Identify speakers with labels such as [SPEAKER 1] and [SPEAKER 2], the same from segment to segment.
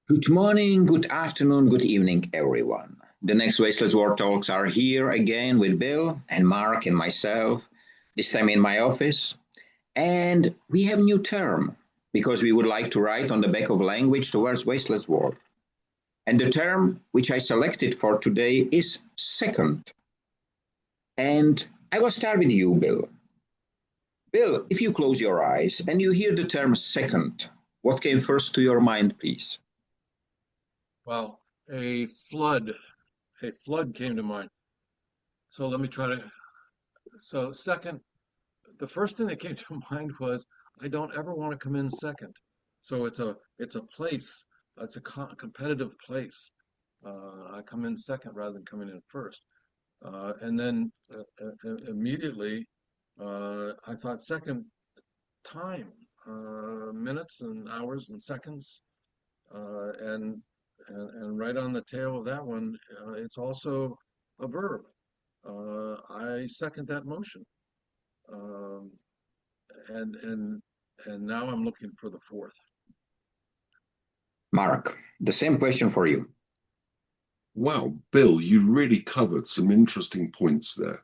[SPEAKER 1] Good morning, good afternoon, good evening, everyone. The next Wasteless World Talks are here again with Bill and Mark and myself, this time in my office. And we have a new term because we would like to write on the back of language towards Wasteless World. And the term which I selected for today is second. And I will start with you, Bill. Bill, if you close your eyes and you hear the term second, what came first to your mind, please?
[SPEAKER 2] Well, a flood came to mind. So let me try to. So second, the first thing that came to mind was I don't ever want to come in second. So it's a place. It's a competitive place. I come in second rather than coming in first. And then immediately I thought second time, minutes and hours and seconds, uh, and and right on the tail of that one, it's also a verb. I second that motion. Um, and and and now I'm looking for the fourth.
[SPEAKER 1] Mark, the same question for you.
[SPEAKER 3] Wow, Bill, you really covered some interesting points there.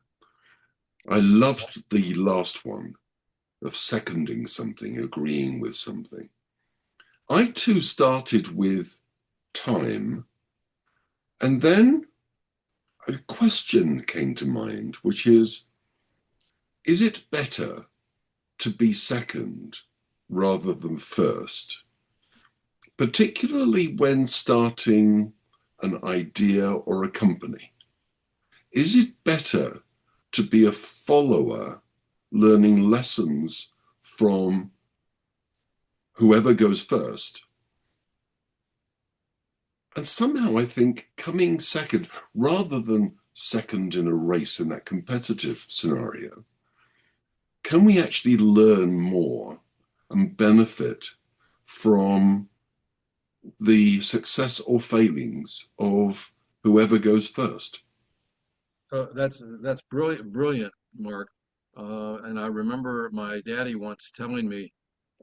[SPEAKER 3] I loved the last one of seconding something, agreeing with something. I too started with time, and then a question came to mind, which is it better to be second rather than first, particularly when starting an idea or a company? Is it better to be a follower, learning lessons from whoever goes first? And somehow I think coming second, rather than second in a race in that competitive scenario, can we actually learn more and benefit from the success or failings of whoever goes first?
[SPEAKER 2] So that's brilliant, Mark. And I remember my daddy once telling me,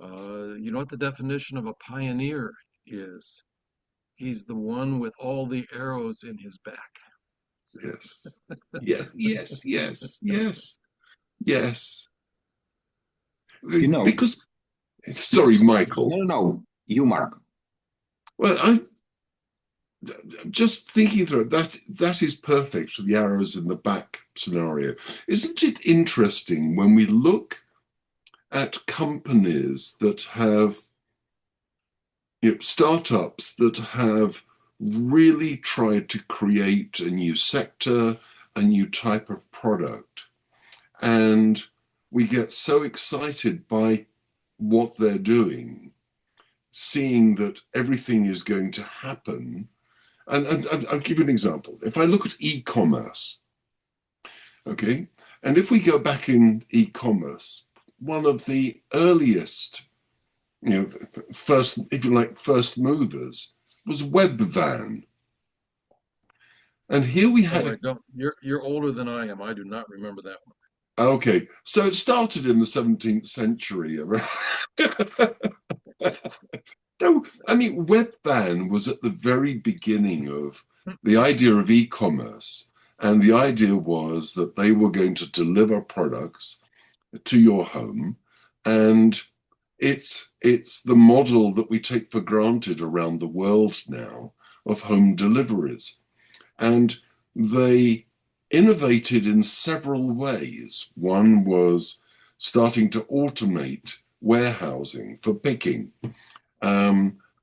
[SPEAKER 2] you know what the definition of a pioneer is? He's the one with all the arrows in his back.
[SPEAKER 3] Yes. Yes, yes, yes, yes, yes.
[SPEAKER 1] You know,
[SPEAKER 3] Because, sorry,
[SPEAKER 1] yes.
[SPEAKER 3] Michael.
[SPEAKER 1] No. You, Mark.
[SPEAKER 3] Well, I'm just thinking through it. That is perfect for the arrows in the back scenario. Isn't it interesting when we look at companies that have, startups that have really tried to create a new sector, a new type of product, and we get so excited by what they're doing, seeing that everything is going to happen. And I'll give you an example. If I look at e-commerce, okay, and if we go back in e-commerce, one of the earliest, first, if you like, first movers was Webvan. And here we
[SPEAKER 2] Oh,
[SPEAKER 3] had
[SPEAKER 2] I don't. You're older than I am. I do not remember that one.
[SPEAKER 3] okay, so it started in the 17th century. No, I mean, Webvan was at the very beginning of the idea of e-commerce. And the idea was that they were going to deliver products to your home. And it's the model that we take for granted around the world now of home deliveries. And they innovated in several ways. One was starting to automate warehousing for picking,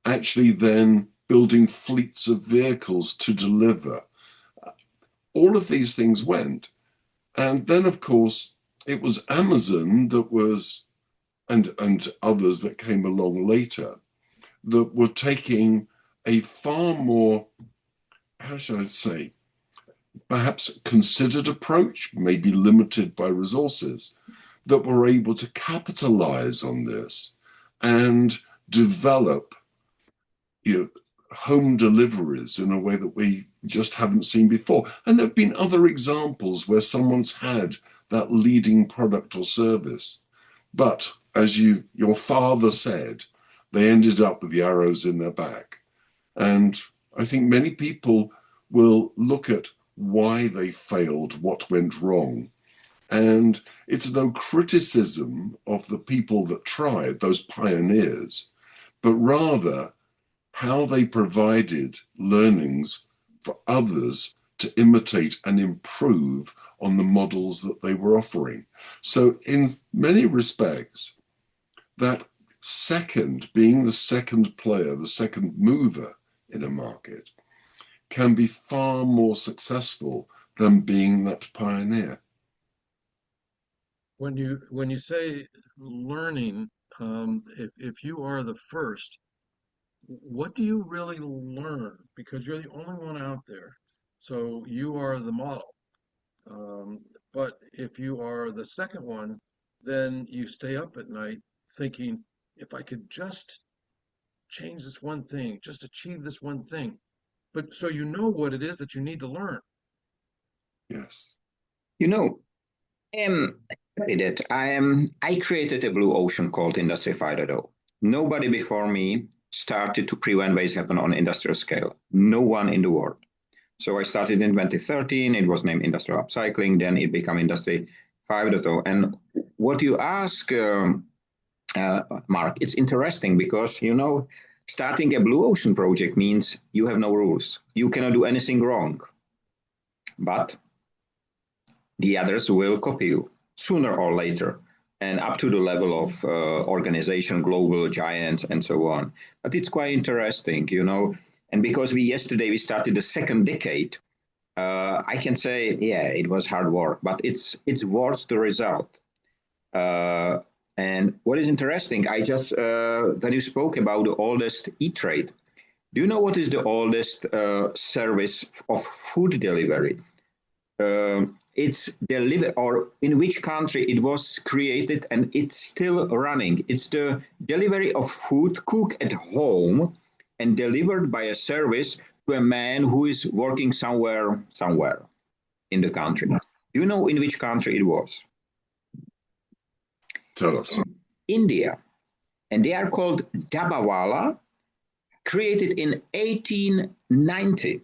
[SPEAKER 3] actually then building fleets of vehicles to deliver. All of these things went. And then, of course, it was Amazon that was, and others that came along later, that were taking a far more, how should I say, perhaps considered approach, maybe limited by resources, that were able to capitalize on this and develop, home deliveries in a way that we just haven't seen before. And there have been other examples where someone's had that leading product or service. But as your father said, they ended up with the arrows in their back. And I think many people will look at why they failed, what went wrong. And it's no criticism of the people that tried, those pioneers, but rather how they provided learnings for others to imitate and improve on the models that they were offering. So in many respects, that second, being the second player, the second mover in a market, can be far more successful than being that pioneer.
[SPEAKER 2] When you say learning, if you are the first, what do you really learn? Because you're the only one out there, so you are the model. But if you are the second one, then you stay up at night thinking, if I could just change this one thing, just achieve this one thing. But so you know what it is that you need to learn.
[SPEAKER 3] Yes.
[SPEAKER 1] You know, I'm happy that I created a blue ocean called Industry 5.0. Nobody before me started to prevent waste happen on industrial scale. No one in the world. So I started in 2013. It was named Industrial Upcycling. Then it became Industry 5.0. And what you ask, Mark, it's interesting because, starting a blue ocean project means you have no rules. You cannot do anything wrong. But the others will copy you sooner or later, and up to the level of organization, global giants, and so on. But it's quite interesting, And because yesterday we started the second decade, I can say, yeah, it was hard work, but it's worth the result. And what is interesting, I just when you spoke about the oldest e-trade, do you know what is the oldest service of food delivery? It's delivered, or in which country it was created, and it's still running. It's the delivery of food cooked at home and delivered by a service to a man who is working somewhere in the country. Do you know in which country it was?
[SPEAKER 3] Tell us.
[SPEAKER 1] India. And they are called Dabawala, created in 1890,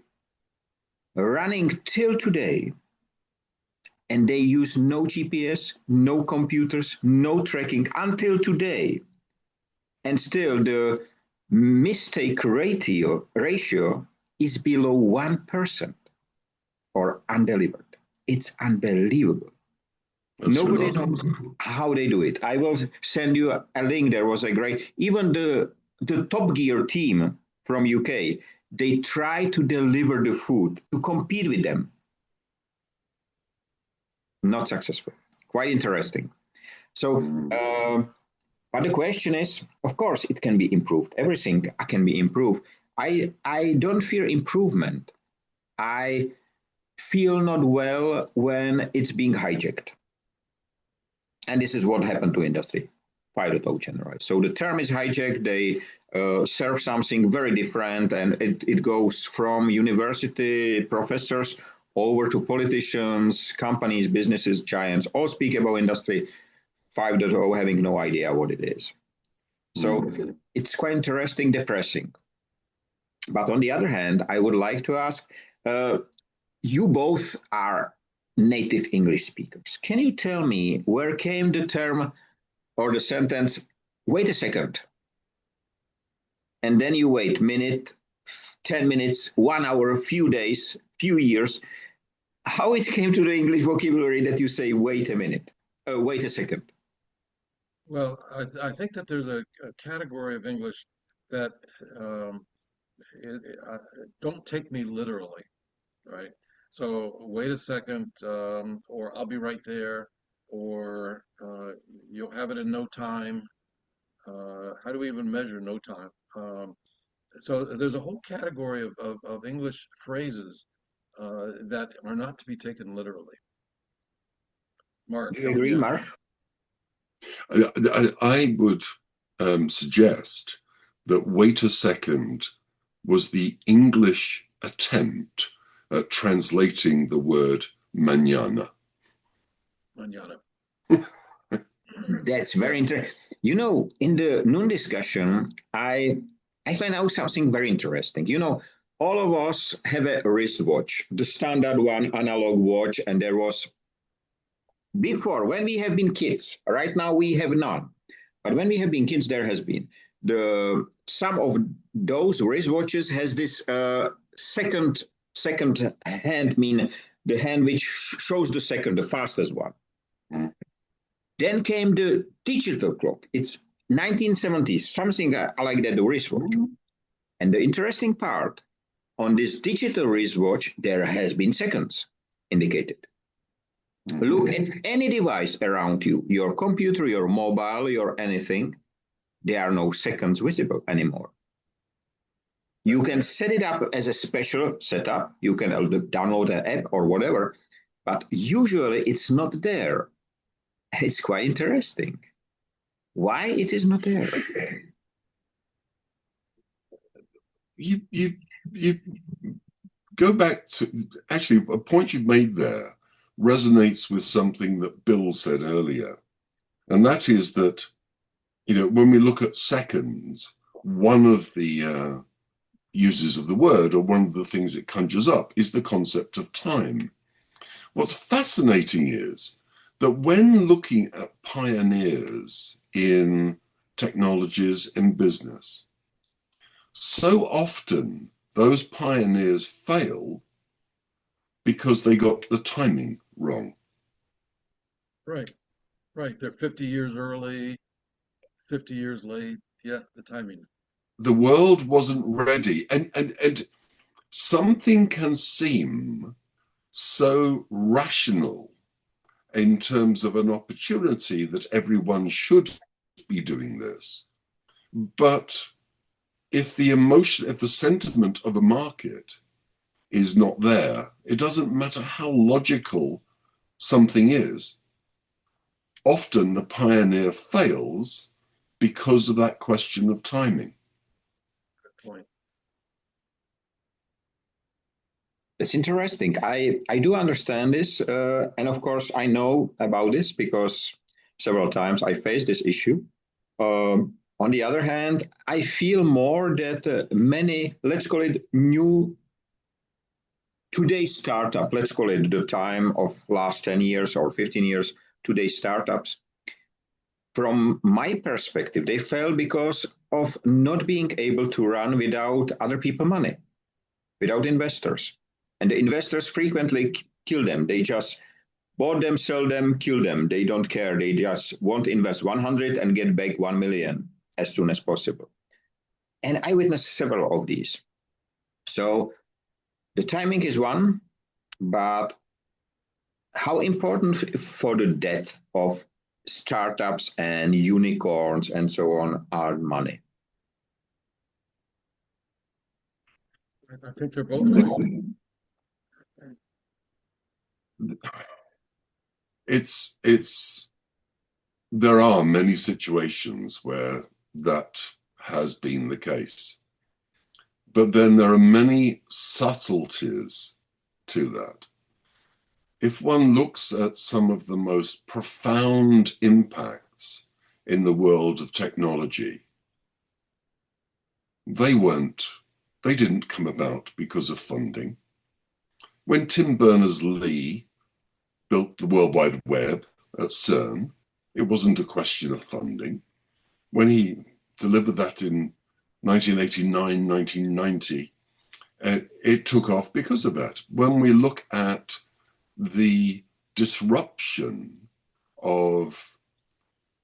[SPEAKER 1] running till today. And they use no GPS, no computers, no tracking until today. And still the mistake ratio is below 1% or undelivered. It's unbelievable.
[SPEAKER 3] That's
[SPEAKER 1] Nobody
[SPEAKER 3] remarkable.
[SPEAKER 1] knows how they do it. I will send you a link. There was a great, even the Top Gear team from UK, they try to deliver the food to compete with them. Not successful. Quite interesting. So, but the question is, of course, it can be improved. Everything can be improved. I don't fear improvement. I feel not well when it's being hijacked. And this is what happened to Industry 5.0 generally. So the term is hijacked. They serve something very different, and it goes from university professors over to politicians, companies, businesses, giants, all speak about Industry 5.0 having no idea what it is. So it's quite interesting, depressing. But on the other hand, I would like to ask, you both are native English speakers. Can you tell me where came the term or the sentence, wait a second, and then you wait minute, 10 minutes, 1 hour, a few days, few years, how it came to the English vocabulary that you say, wait a minute, wait a second?
[SPEAKER 2] Well, I think that there's a category of English that don't take me literally, right? So wait a second, or I'll be right there, or you'll have it in no time. How do we even measure no time? So there's a whole category of English phrases that are not to be taken literally. Mark,
[SPEAKER 1] Do you agree, Mark?
[SPEAKER 3] I would suggest that wait a second was the English attempt at translating the word mañana.
[SPEAKER 2] Mañana.
[SPEAKER 1] That's very interesting. In the noon discussion, I I find out something very interesting. You know, all of us have a wristwatch, the standard one, analog watch, and there was before when we have been kids. Right now we have none, but when we have been kids, there has been the some of those wristwatches has this second hand, mean the hand which shows the second, the fastest one.
[SPEAKER 3] Mm.
[SPEAKER 1] Then came the digital clock. It's 1970s, something like that, the wristwatch. And the interesting part, on this digital wristwatch, there has been seconds indicated. Look at any device around you, your computer, your mobile, your anything, there are no seconds visible anymore. You can set it up as a special setup. You can download an app or whatever, but usually it's not there. It's quite interesting. Why it is not there?
[SPEAKER 3] You go back to, actually, a point you've made there resonates with something that Bill said earlier. And that is that, you know, when we look at seconds, one of the uses of the word, or one of the things it conjures up, is the concept of time. What's fascinating is that when looking at pioneers in technologies in business, so often those pioneers fail because they got the timing wrong.
[SPEAKER 2] Right, right. They're 50 years early, 50 years late. Yeah, the timing.
[SPEAKER 3] The world wasn't ready. And something can seem so rational in terms of an opportunity that everyone should be doing this. But if the emotion, if the sentiment of a market is not there, it doesn't matter how logical something is. Often the pioneer fails because of that question of timing.
[SPEAKER 2] Good point.
[SPEAKER 1] It's interesting. I do understand this. And of course, I know about this because several times I faced this issue. On the other hand, I feel more that many, let's call it new today's startup, let's call it the time of last 10 years or 15 years, today's startups, from my perspective, they fail because of not being able to run without other people money, without investors. And the investors frequently kill them. They just bought them, sell them, kill them. They don't care. They just want to invest 100 and get back 1 million as soon as possible. And I witnessed several of these. So the timing is one, but how important for the death of startups and unicorns and so on are money?
[SPEAKER 2] I think they're both right.
[SPEAKER 3] There are many situations where that has been the case. But then there are many subtleties to that. If one looks at some of the most profound impacts in the world of technology, they didn't come about because of funding. When Tim Berners-Lee built the World Wide Web at CERN, it wasn't a question of funding. When he delivered that in 1989, 1990, it took off because of that. When we look at the disruption of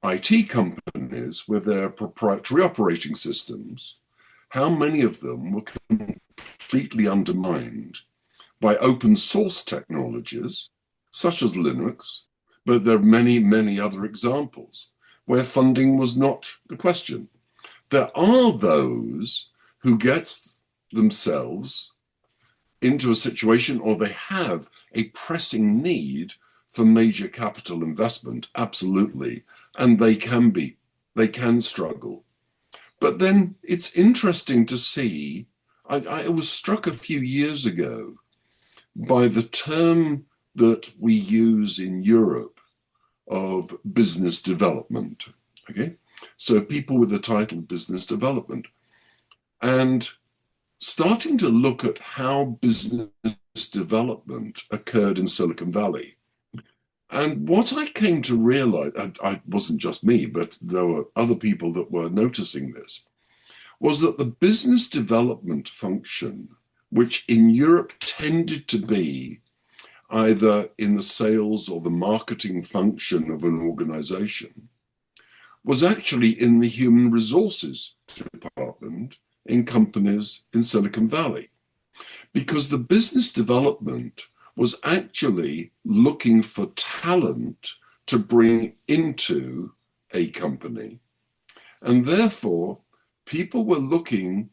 [SPEAKER 3] IT companies with their proprietary operating systems, how many of them were completely undermined by open source technologies such as Linux, but there are many, many other examples where funding was not the question. There are those who get themselves into a situation, or they have a pressing need for major capital investment, absolutely, and they can struggle. But then it's interesting to see, I was struck a few years ago by the term that we use in Europe of business development, okay? So people with the title business development. and starting to look at how business development occurred in Silicon Valley. And what I came to realize, I wasn't just me, but there were other people that were noticing this, was that the business development function, which in Europe tended to be either in the sales or the marketing function of an organization, was actually in the human resources department in companies in Silicon Valley. Because the business development was actually looking for talent to bring into a company. And therefore, people were looking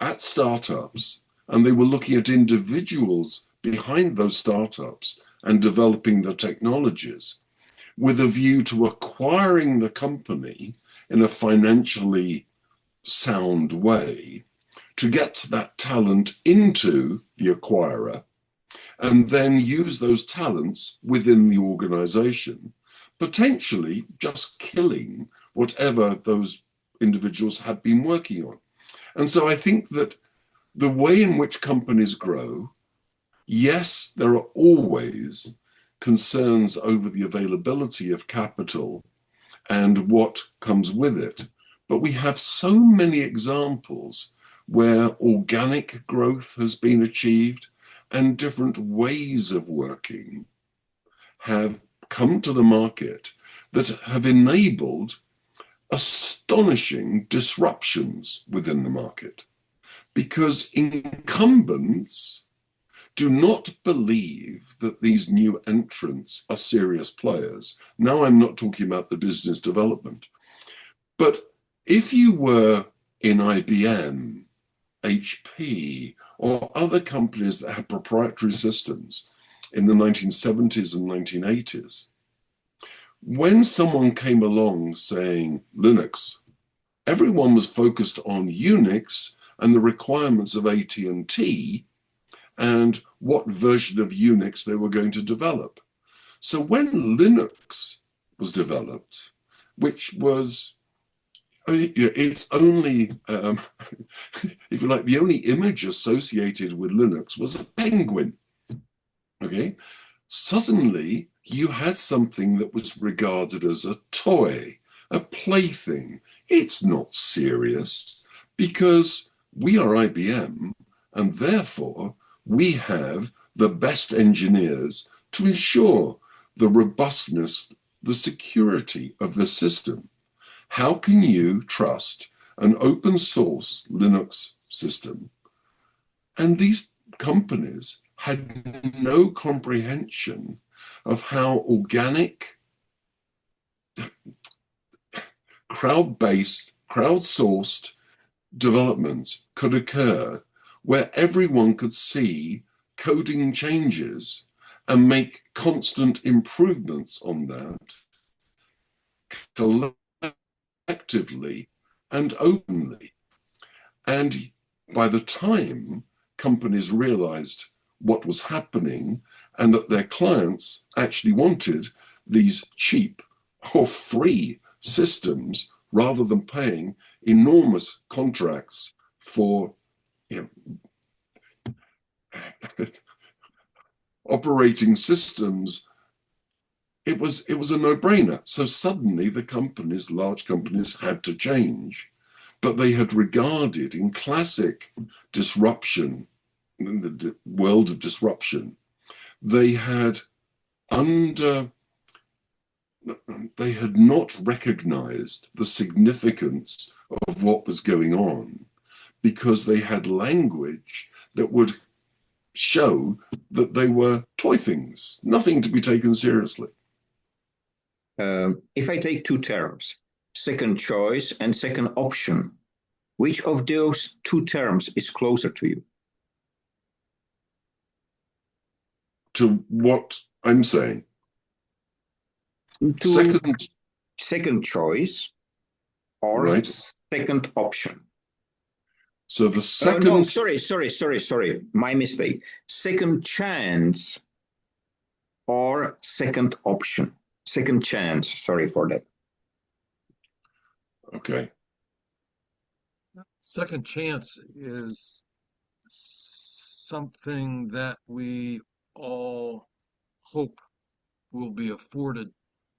[SPEAKER 3] at startups and they were looking at individuals behind those startups and developing the technologies with a view to acquiring the company in a financially sound way to get that talent into the acquirer and then use those talents within the organization, potentially just killing whatever those individuals had been working on. And so I think that the way in which companies grow, yes, there are always concerns over the availability of capital and what comes with it. But we have so many examples where organic growth has been achieved and different ways of working have come to the market that have enabled astonishing disruptions within the market. Because incumbents do not believe that these new entrants are serious players. Now I'm not talking about the business development. But if you were in IBM, HP, or other companies that had proprietary systems in the 1970s and 1980s, when someone came along saying Linux, everyone was focused on Unix and the requirements of AT&T and what version of Unix they were going to develop. So when Linux was developed, which was, it's only, if you like, the only image associated with Linux was a penguin, okay? Suddenly, you had something that was regarded as a toy, a plaything. It's not serious because we are IBM, and therefore we have the best engineers to ensure the robustness, the security of the system. How can you trust an open source Linux system? And these companies had no comprehension of how organic, crowd-based, crowd-sourced development could occur where everyone could see coding changes and make constant improvements on that collectively and openly. And by the time companies realized what was happening and that their clients actually wanted these cheap or free systems rather than paying enormous contracts for operating systems, it was a no-brainer. So suddenly the companies, large companies, had to change. But they had regarded in classic disruption, in the world of disruption, they had not recognized the significance of what was going on because they had language that would show that they were toy things, nothing to be taken seriously.
[SPEAKER 1] If I take two terms, second choice and second option, which of those two terms is closer to you?
[SPEAKER 3] To what I'm saying.
[SPEAKER 1] To second choice or
[SPEAKER 3] right.
[SPEAKER 1] Second option.
[SPEAKER 3] So the second...
[SPEAKER 1] no, sorry. My mistake. Second chance or second option. Second chance, sorry for that.
[SPEAKER 3] Okay.
[SPEAKER 2] Second chance is something that we all hope will be afforded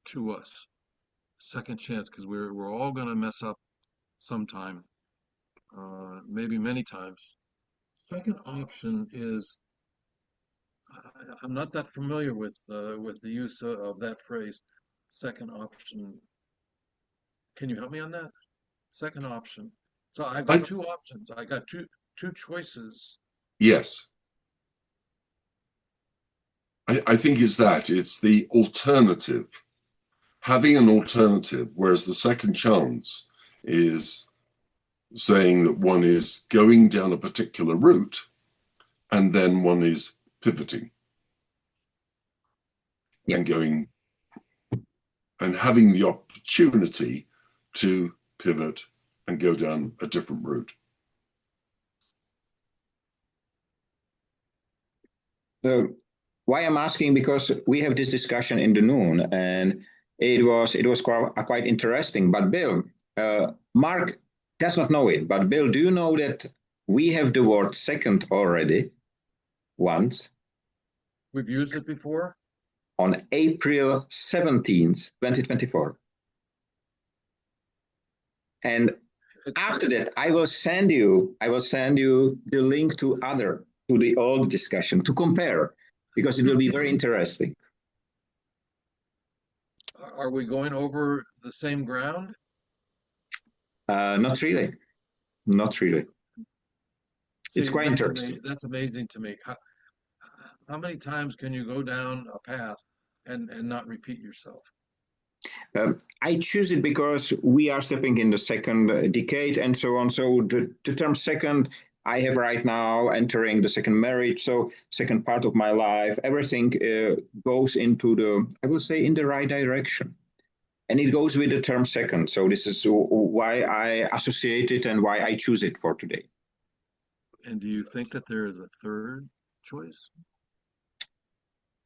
[SPEAKER 2] to us. Second chance, because we're all going to mess up sometime, maybe many times. Second option is I'm not that familiar with the use of that phrase. Second option. Can you help me on that? Second option. So I've got
[SPEAKER 3] I,
[SPEAKER 2] two options. I got two choices.
[SPEAKER 3] yes, I think it's the alternative, having an alternative, whereas the second chance is saying that one is going down a particular route and then one is pivoting
[SPEAKER 1] Yeah.
[SPEAKER 3] and going and having the opportunity to pivot and go down a different route.
[SPEAKER 1] So why I'm asking, because we have this discussion in the noon, and it was quite interesting. But Bill, Mark does not know it. But Bill, do you know that we have the word second already once
[SPEAKER 2] We've used it before.
[SPEAKER 1] on April 17th, 2024? And after that, I will send you the link to the old discussion to compare, because it will be very interesting.
[SPEAKER 2] Are we going over the same ground?
[SPEAKER 1] Not really. Not really.
[SPEAKER 2] See,
[SPEAKER 1] It's quite interesting.
[SPEAKER 2] That's amazing to me. How many times can you go down a path and not repeat yourself?
[SPEAKER 1] I choose it because we are stepping in the second decade and so on. So the term second, I have right now entering the second marriage. So second part of my life, everything goes into I will say, in the right direction. And it goes with the term second. So this is why I associate it and why I choose it for today.
[SPEAKER 2] And do you think that there is a third choice?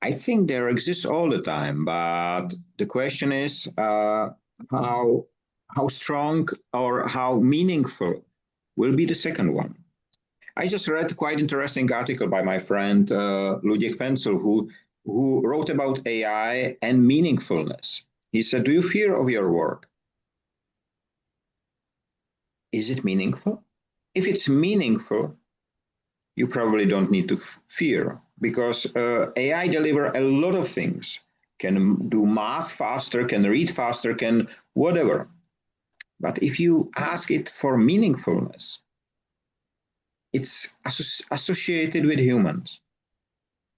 [SPEAKER 1] I think there exists all the time, but the question is how strong or how meaningful will be the second one. I just read a quite interesting article by my friend Ludwig Fensel, who wrote about AI and meaningfulness. He said, "Do you fear of your work? Is it meaningful? If it's meaningful, you probably don't need to fear, because AI deliver a lot of things, can do math faster, can read faster, can whatever. But if you ask it for meaningfulness, it's associated with humans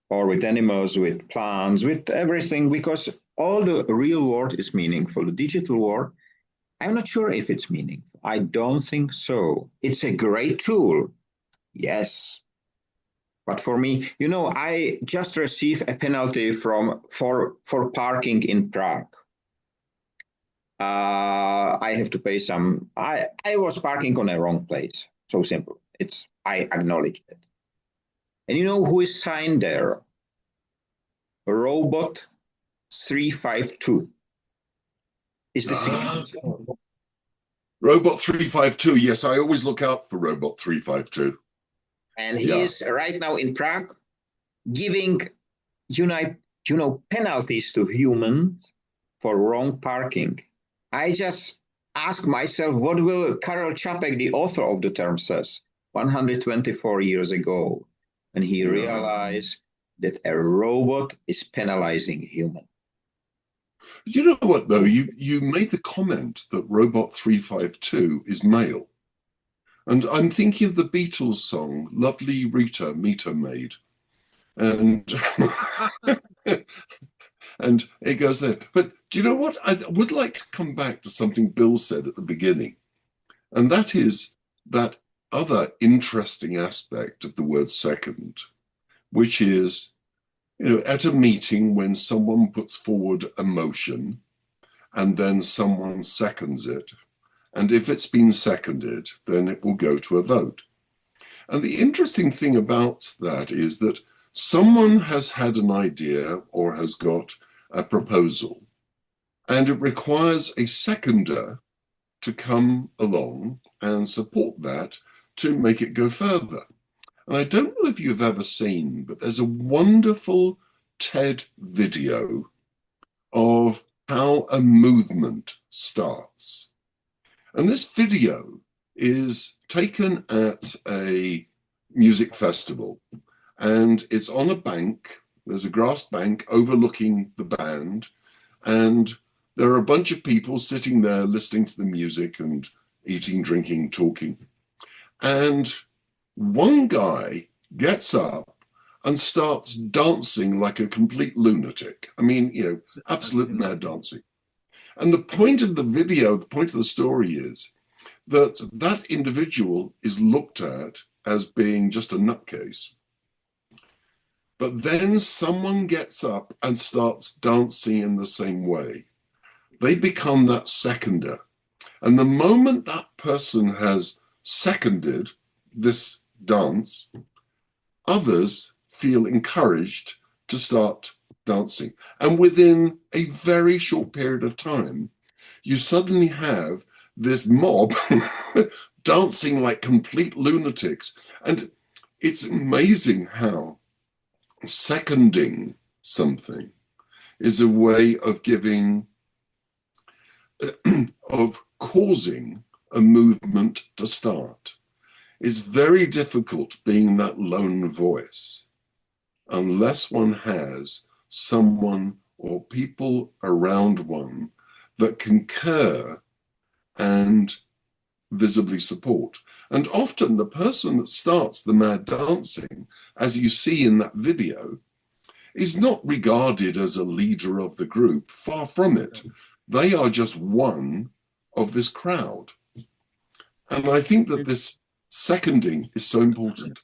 [SPEAKER 1] or with animals, with plants, with everything, because all the real world is meaningful. The digital world, I'm not sure if it's meaningful. I don't think so. It's a great tool, yes. But for me, I just received a penalty for parking in Prague. I have to pay some. I was parking on a wrong place. So simple. I acknowledge it. And you know who is signed there? Robot 352 is the signature.
[SPEAKER 3] Robot 352. Yes, I always look out for Robot 352.
[SPEAKER 1] And he is right now in Prague giving penalties to humans for wrong parking. I just ask myself, what will Karel Čapek, the author of the term, says 124 years ago, when he realized that a robot is penalizing human.
[SPEAKER 3] You know what, though? You made the comment that Robot 352 is male. And I'm thinking of the Beatles song, Lovely Rita, Meter Maid. And and it goes there. But do you know what? I would like to come back to something Bill said at the beginning. And that is that other interesting aspect of the word second, which is, at a meeting when someone puts forward a motion and then someone seconds it. And if it's been seconded, then it will go to a vote. And the interesting thing about that is that someone has had an idea or has got a proposal, and it requires a seconder to come along and support that to make it go further. And I don't know if you've ever seen, but there's a wonderful TED video of how a movement starts. And this video is taken at a music festival, and it's on a bank. There's a grass bank overlooking the band, and there are a bunch of people sitting there listening to the music and eating, drinking, talking. And one guy gets up and starts dancing like a complete lunatic. I mean, absolute mad dancing. And the point of the video, the point of the story is that that individual is looked at as being just a nutcase. But then someone gets up and starts dancing in the same way. They become that seconder. And the moment that person has seconded this dance, others feel encouraged to start dancing. And within a very short period of time, you suddenly have this mob dancing like complete lunatics. And it's amazing how seconding something is a way of giving, of causing a movement to start. It's very difficult being that lone voice unless one has someone or people around one that concur and visibly support. And often the person that starts the mad dancing, as you see in that video, is not regarded as a leader of the group. Far from it. They are just one of this crowd. And I think that this seconding is so important.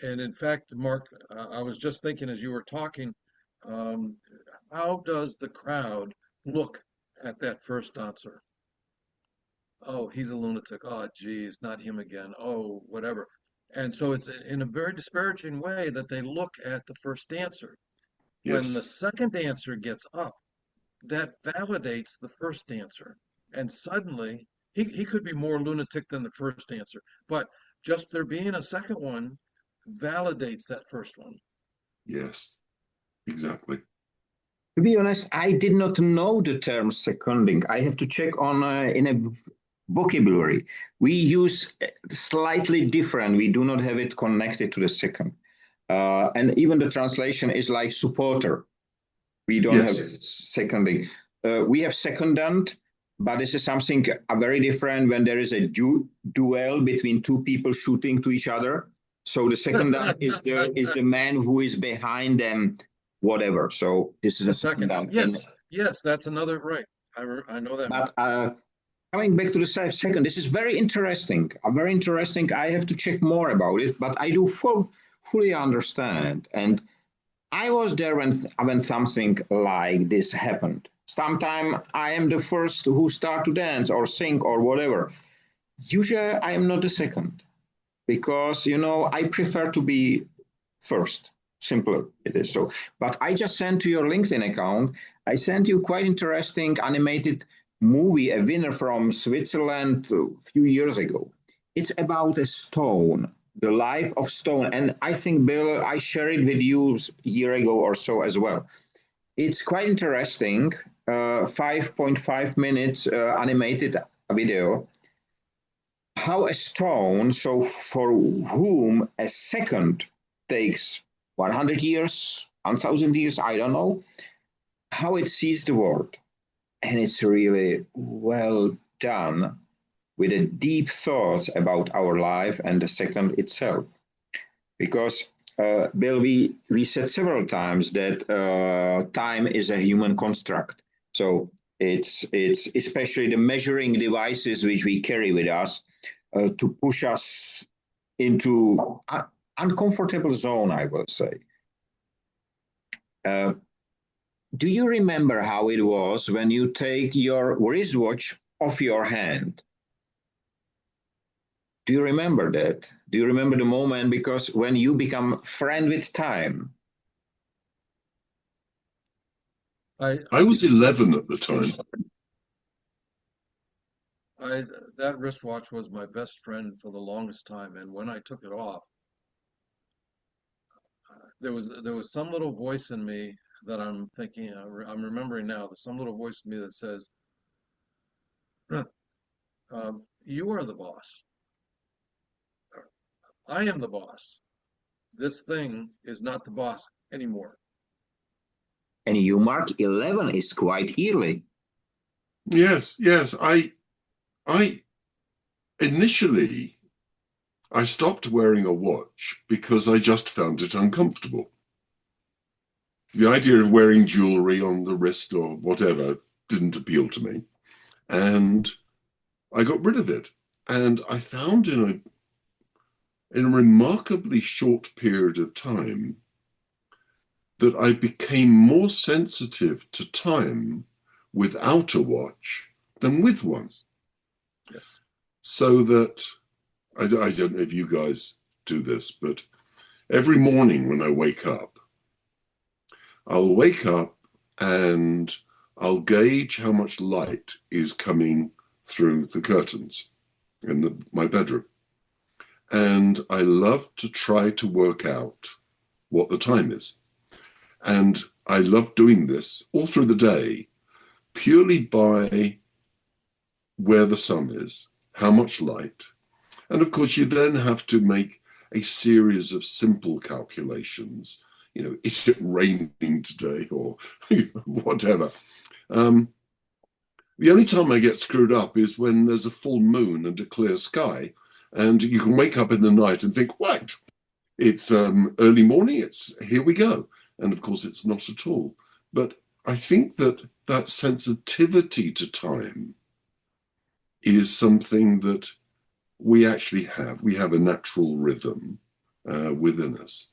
[SPEAKER 2] And in fact, Mark, I was just thinking as you were talking, how does the crowd look at that first dancer? Oh, he's a lunatic. Oh, geez, not him again. Oh, whatever. And so it's in a very disparaging way that they look at the first dancer. When the
[SPEAKER 3] Yes.
[SPEAKER 2] second dancer gets up, that validates the first dancer. And suddenly, he could be more lunatic than the first dancer, but just there being a second one validates that first one.
[SPEAKER 3] Yes, exactly.
[SPEAKER 1] To be honest, I did not know the term seconding. I have to check on in a vocabulary. We use slightly different. We do not have it connected to the second. And even the translation is like supporter. We don't have
[SPEAKER 3] Yes.
[SPEAKER 1] seconding. We have secondant, but this is something very different when there is a duel between two people shooting to each other. So the secondant is the man who is behind them, whatever. So this is
[SPEAKER 2] The
[SPEAKER 1] a
[SPEAKER 2] second,
[SPEAKER 1] secondant.
[SPEAKER 2] yes, that's another right. I know that.
[SPEAKER 1] But coming back to the second, this is very interesting. Very interesting. I have to check more about it, but I do fully understand. And I was there when something like this happened. Sometimes I am the first who start to dance or sing or whatever. Usually I am not the second because, I prefer to be first. Simpler it is so. But I just sent to your LinkedIn account, I sent you quite interesting animated movie, a winner from Switzerland a few years ago. It's about a stone, the life of stone. And I think, Bill, I shared it with you a year ago or so as well. It's quite interesting, 5.5 minutes animated video. How a stone, so for whom a second takes 100 years, 1,000 years, I don't know, how it sees the world. And it's really well done with a deep thoughts about our life and the second itself. Because, Bill, we said several times that time is a human construct. So it's especially the measuring devices which we carry with us to push us into an uncomfortable zone, I will say. Do you remember how it was when you take your wristwatch off your hand? Do you remember that? Do you remember the moment? Because when you become friend with time.
[SPEAKER 3] I was 11 at the time.
[SPEAKER 2] I that wristwatch was my best friend for the longest time, and when I took it off, there was some little voice in me that I'm thinking, I'm remembering now, there's some little voice in me that says, "You are the boss. I am the boss. This thing is not the boss anymore."
[SPEAKER 1] And you mark 11 is quite early.
[SPEAKER 3] Yes, yes. I initially I stopped wearing a watch because I just found it uncomfortable. The idea of wearing jewelry on the wrist or whatever didn't appeal to me. And I got rid of it. And I found in a remarkably short period of time that I became more sensitive to time without a watch than with one.
[SPEAKER 2] Yes.
[SPEAKER 3] So that I don't know if you guys do this, but every morning when I wake up, I'll wake up and I'll gauge how much light is coming through the curtains in my bedroom. And I love to try to work out what the time is. And I love doing this all through the day, purely by where the sun is, how much light. And of course, you then have to make a series of simple calculations. You know, is it raining today or whatever? The only time I get screwed up is when there's a full moon and a clear sky, and you can wake up in the night and think, "What? It's early morning. It's here we go." And of course, it's not at all. But I think that sensitivity to time is something that we actually have. We have a natural rhythm within us.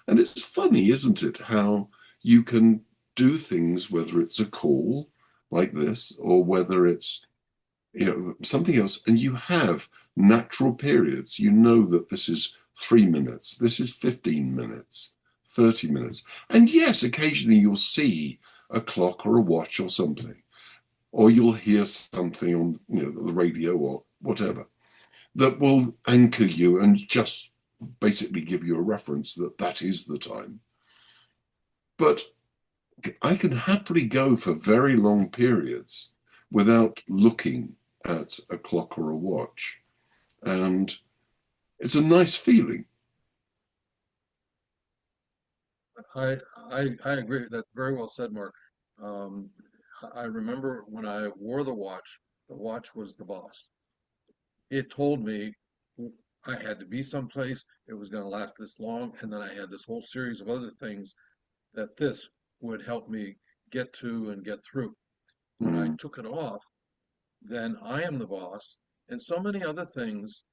[SPEAKER 3] And it's funny, isn't it, how you can do things, whether it's a call like this or whether it's something else, and you have natural periods. You know that this is 3 minutes, this is 15 minutes, 30 minutes. And yes, occasionally you'll see a clock or a watch or something, or you'll hear something on the radio or whatever that will anchor you and just basically give you a reference that that is the time. But I can happily go for very long periods without looking at a clock or a watch. And it's a nice feeling.
[SPEAKER 2] I agree. That's very well said, Mark. Um, I remember when I wore the watch was the boss. It told me I had to be someplace, it was going to last this long, and then I had this whole series of other things that this would help me get to and get through. When I
[SPEAKER 3] Mm.
[SPEAKER 2] took it off, then I am the boss, and so many other things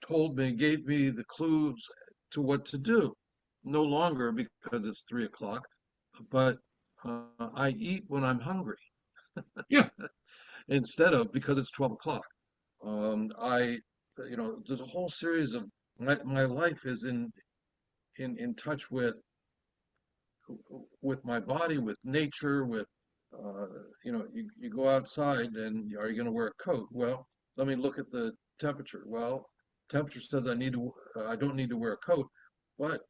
[SPEAKER 2] gave me the clues to what to do. No longer because it's 3 o'clock, but I eat when I'm hungry
[SPEAKER 3] Yeah.
[SPEAKER 2] instead of because it's 12 o'clock. There's a whole series of my life is in touch with my body, with nature, with you go outside and are you going to wear a coat? Well, let me look at the temperature. Well, temperature says I don't need to wear a coat, but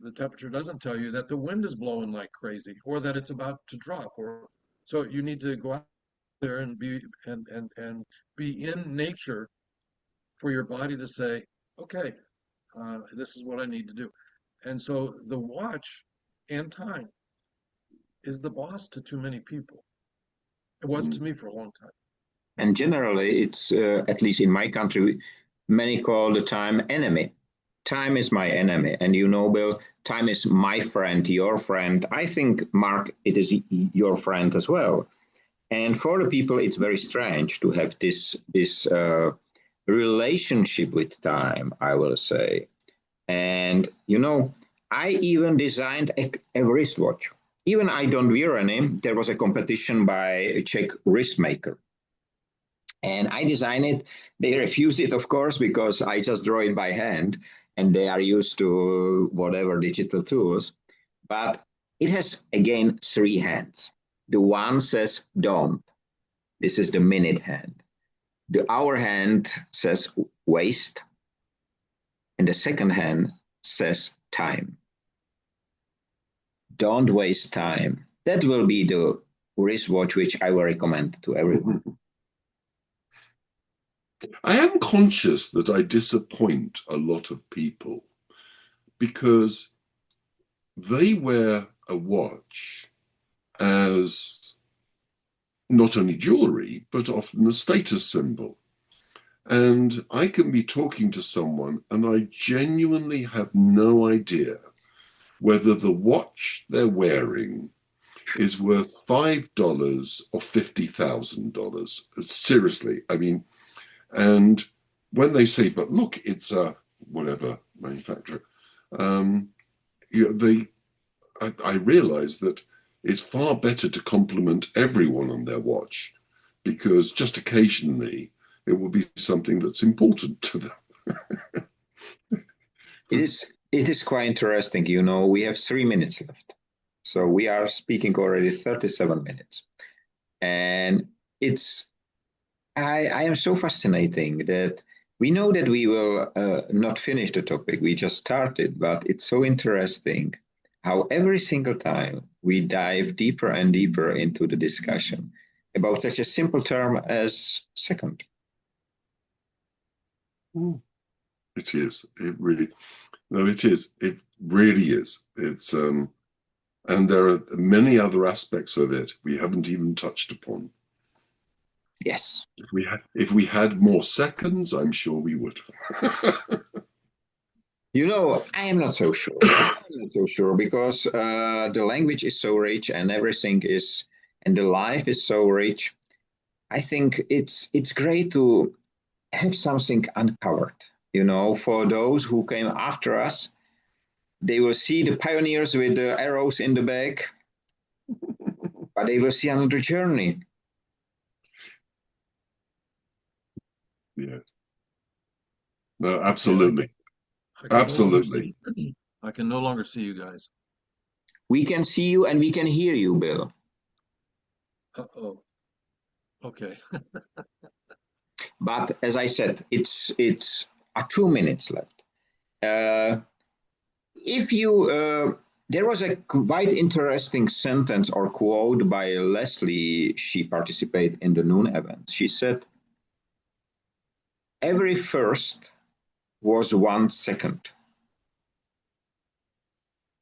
[SPEAKER 2] the temperature doesn't tell you that the wind is blowing like crazy or that it's about to drop, or so you need to go out there and be in nature for your body to say, okay, this is what I need to do. And so the watch and time is the boss to too many people. It was
[SPEAKER 3] Mm.
[SPEAKER 2] to me for a long time.
[SPEAKER 1] And generally, it's, at least in my country, many call the time enemy. Time is my enemy. And you know, Bill, time is my friend, your friend. I think, Mark, it is your friend as well. And for the people, it's very strange to have this relationship with time, I will say. And I even designed a wristwatch. Even I don't wear any. There was a competition by a Czech wrist maker, and I designed it. They refused it, of course, because I just draw it by hand, and they are used to whatever digital tools. But it has again three hands. The one says don't. This is the minute hand. The hour hand says waste, and the second hand says time. Don't waste time. That will be the wristwatch which I will recommend to everyone.
[SPEAKER 3] I am conscious that I disappoint a lot of people because they wear a watch as not only jewelry, but often a status symbol. And I can be talking to someone and I genuinely have no idea whether the watch they're wearing is worth $5 or $50,000. Seriously, I mean, and when they say, but look, it's a whatever manufacturer, I realize that it's far better to compliment everyone on their watch because just occasionally it will be something that's important to them.
[SPEAKER 1] It is quite interesting. We have 3 minutes left. So we are speaking already 37 minutes. And I am so fascinating that we know that we will not finish the topic. We just started, but it's so interesting how every single time we dive deeper and deeper into the discussion about such a simple term as second.
[SPEAKER 3] It is. It really, no, it is. It really is. It's, and there are many other aspects of it we haven't even touched upon.
[SPEAKER 1] Yes.
[SPEAKER 3] If we had more seconds, I'm sure we would.
[SPEAKER 1] I am not so sure. I'm not so sure because the language is so rich and everything is, and the life is so rich. I think it's great to have something uncovered. For those who came after us, they will see the pioneers with the arrows in the back, but they will see another journey.
[SPEAKER 3] Yes. No, absolutely. Absolutely.
[SPEAKER 2] I can no longer see you guys.
[SPEAKER 1] We can see you and we can hear you, Bill.
[SPEAKER 2] Uh-oh. Okay.
[SPEAKER 1] But as I said, it's 2 minutes left. If you there was a quite interesting sentence or quote by Leslie. She participated in the noon event. She said, "Every first was 1 second,"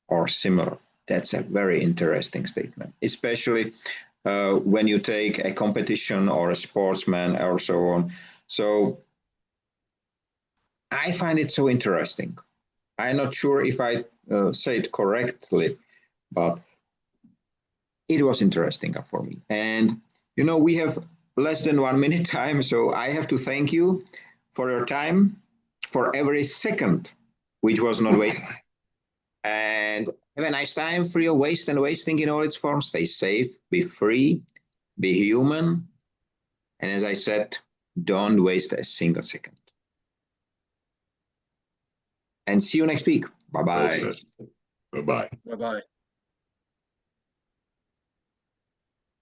[SPEAKER 1] or similar. That's a very interesting statement, especially when you take a competition or a sportsman or so on. So I find it so interesting. I'm not sure if I say it correctly, but it was interesting for me. And, we have less than 1 minute time, so I have to thank you for your time, for every second, which was not wasted. And have a nice time. Free of waste and wasting in all its forms. Stay safe, be free, be human. And as I said, don't waste a single second. And see you next week. Bye-bye.
[SPEAKER 3] Well said. Bye-bye.
[SPEAKER 2] Bye-bye.